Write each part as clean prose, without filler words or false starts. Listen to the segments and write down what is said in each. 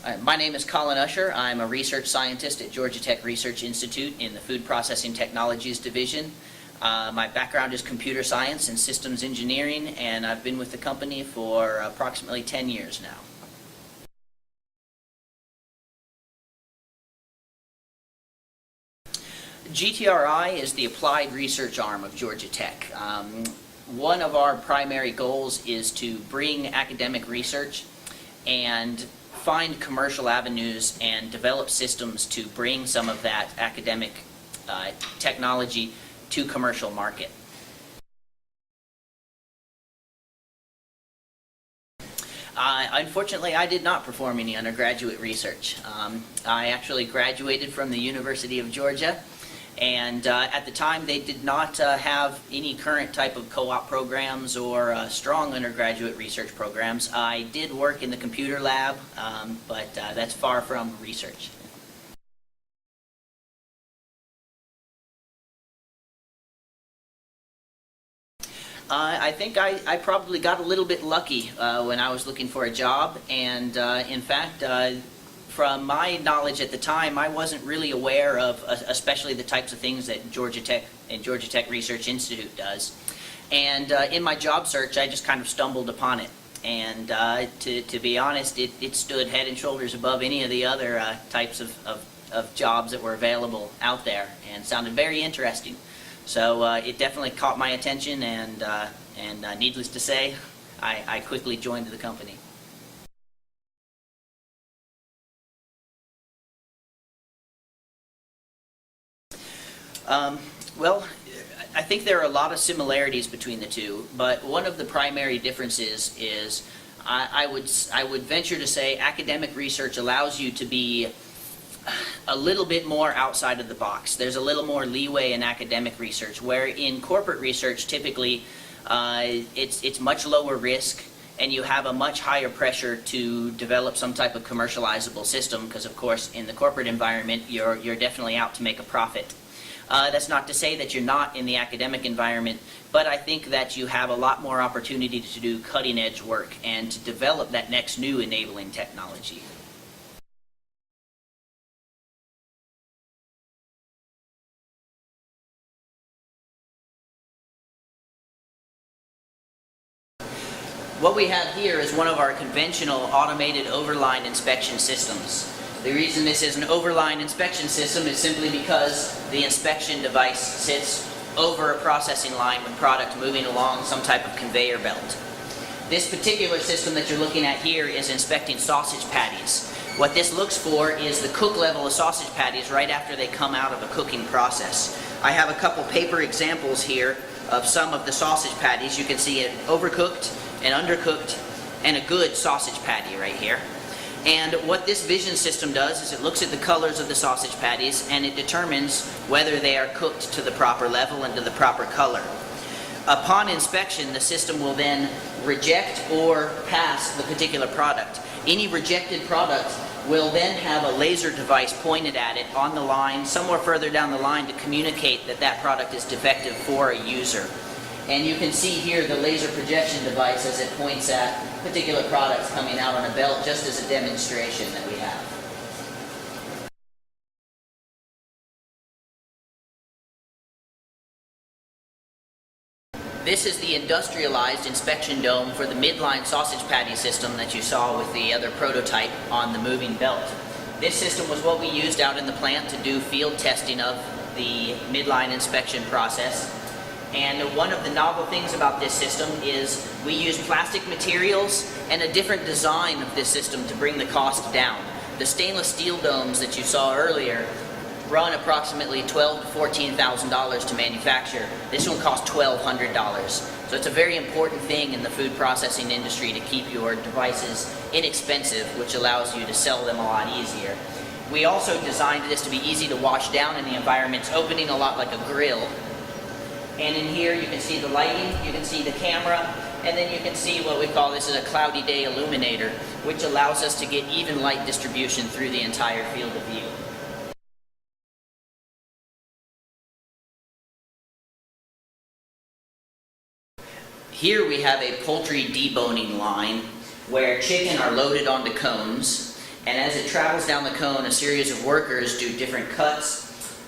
My name is Colin Usher. I'm a research scientist at Georgia Tech Research Institute in the Food Processing Technologies Division. My background is computer science and systems engineering, and I've been with the company for approximately 10 years now. GTRI is the applied research arm of Georgia Tech. One of our primary goals is to bring academic research and find commercial avenues and develop systems to bring some of that academic technology to commercial market. Unfortunately, I did not perform any undergraduate research. I actually graduated from the University of Georgia, and at the time they did not have any current type of co-op programs or strong undergraduate research programs. I did work in the computer lab, but that's far from research. I think I probably got a little bit lucky when I was looking for a job, and in fact, from my knowledge at the time, I wasn't really aware of especially the types of things that Georgia Tech and Georgia Tech Research Institute does. And in my job search, I just kind of stumbled upon it. And to be honest, it stood head and shoulders above any of the other types of jobs that were available out there, and sounded very interesting. So it definitely caught my attention, and needless to say, I quickly joined the company. Well, I think there are a lot of similarities between the two, but one of the primary differences is I would venture to say academic research allows you to be a little bit more outside of the box. There's a little more leeway in academic research, where in corporate research typically it's much lower risk, and you have a much higher pressure to develop some type of commercializable system, because of course in the corporate environment you're definitely out to make a profit. That's not to say that you're not in the academic environment, but I think that you have a lot more opportunity to do cutting-edge work and to develop that next new enabling technology. What we have here is one of our conventional automated overline inspection systems. The reason this is an overline inspection system is simply because the inspection device sits over a processing line with product moving along some type of conveyor belt. This particular system that you're looking at here is inspecting sausage patties. What this looks for is the cook level of sausage patties right after they come out of a cooking process. I have a couple paper examples here of some of the sausage patties. You can see an overcooked, an undercooked, and a good sausage patty right here. And what this vision system does is it looks at the colors of the sausage patties, and it determines whether they are cooked to the proper level and to the proper color. Upon inspection, the system will then reject or pass the particular product. Any rejected product will then have a laser device pointed at it on the line, somewhere further down the line, to communicate that that product is defective for a user. And you can see here the laser projection device as it points at particular products coming out on a belt, just as a demonstration that we have. This is the industrialized inspection dome for the midline sausage patty system that you saw with the other prototype on the moving belt. This system was what we used out in the plant to do field testing of the midline inspection process. And one of the novel things about this system is we use plastic materials and a different design of this system to bring the cost down. The stainless steel domes that you saw earlier run approximately $12,000 to $14,000 to manufacture. This one costs $1,200. So it's a very important thing in the food processing industry to keep your devices inexpensive, which allows you to sell them a lot easier. We also designed this to be easy to wash down in the environment. It's opening a lot like a grill. And in here you can see the lighting, you can see the camera, and then you can see what we call this is a cloudy day illuminator, which allows us to get even light distribution through the entire field of view. Here we have a poultry deboning line where chicken are loaded onto cones, And as it travels down the cone, a series of workers do different cuts.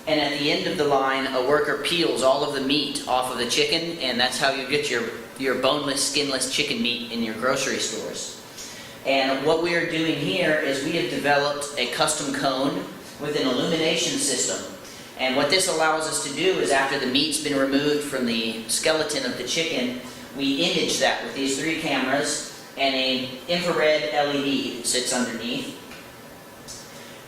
And at the end of the line, a worker peels all of the meat off of the chicken, and that's how you get your boneless, skinless chicken meat in your grocery stores. And what we are doing here is we have developed a custom cone with an illumination system. And what this allows us to do is, after the meat's been removed from the skeleton of the chicken, we image that with these 3 cameras, and an infrared LED sits underneath.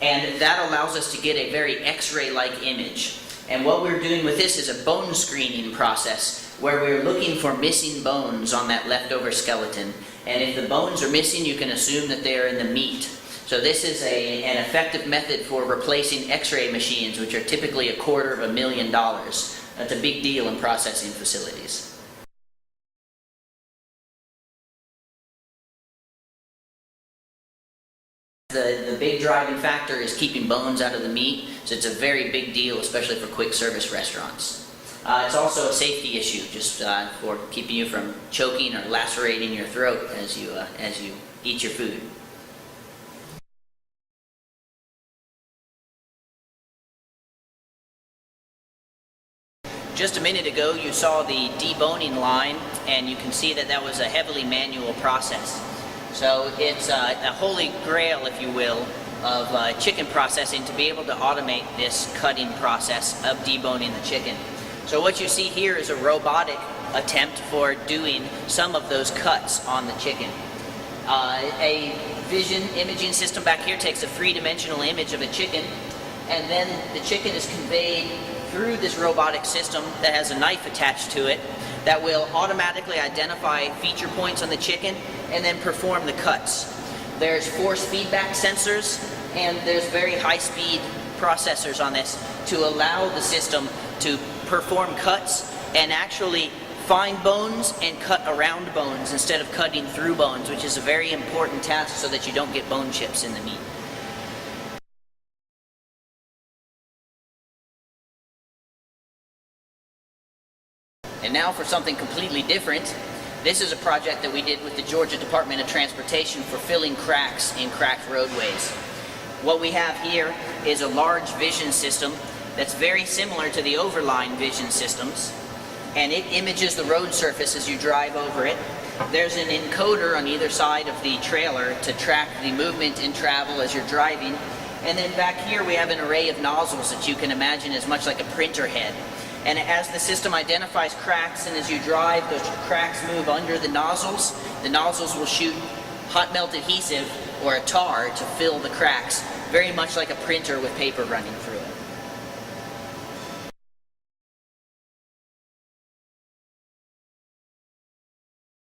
And that allows us to get a very X-ray-like image. And what we're doing with this is a bone screening process, where we're looking for missing bones on that leftover skeleton. And if the bones are missing, you can assume that they are in the meat. So this is an effective method for replacing X-ray machines, which are typically $250,000. That's a big deal in processing facilities. The big driving factor is keeping bones out of the meat, so it's a very big deal, especially for quick service restaurants. It's also a safety issue, just for keeping you from choking or lacerating your throat as you eat your food. Just a minute ago, you saw the deboning line, and you can see that that was a heavily manual process. So it's a holy grail, if you will, of chicken processing to be able to automate this cutting process of deboning the chicken. So what you see here is a robotic attempt for doing some of those cuts on the chicken. A vision imaging system back here takes a 3-dimensional image of a chicken, and then the chicken is conveyed through this robotic system that has a knife attached to it that will automatically identify feature points on the chicken and then perform the cuts. There's force feedback sensors, and there's very high-speed processors on this to allow the system to perform cuts and actually find bones and cut around bones instead of cutting through bones, which is a very important task so that you don't get bone chips in the meat. And now for something completely different. This is a project that we did with the Georgia Department of Transportation for filling cracks in cracked roadways. What we have here is a large vision system that's very similar to the overline vision systems, and it images the road surface as you drive over it. There's an encoder on either side of the trailer to track the movement and travel as you're driving. And then back here we have an array of nozzles that you can imagine as much like a printer head. And as the system identifies cracks, and as you drive, those cracks move under the nozzles will shoot hot melt adhesive or a tar to fill the cracks, very much like a printer with paper running through it.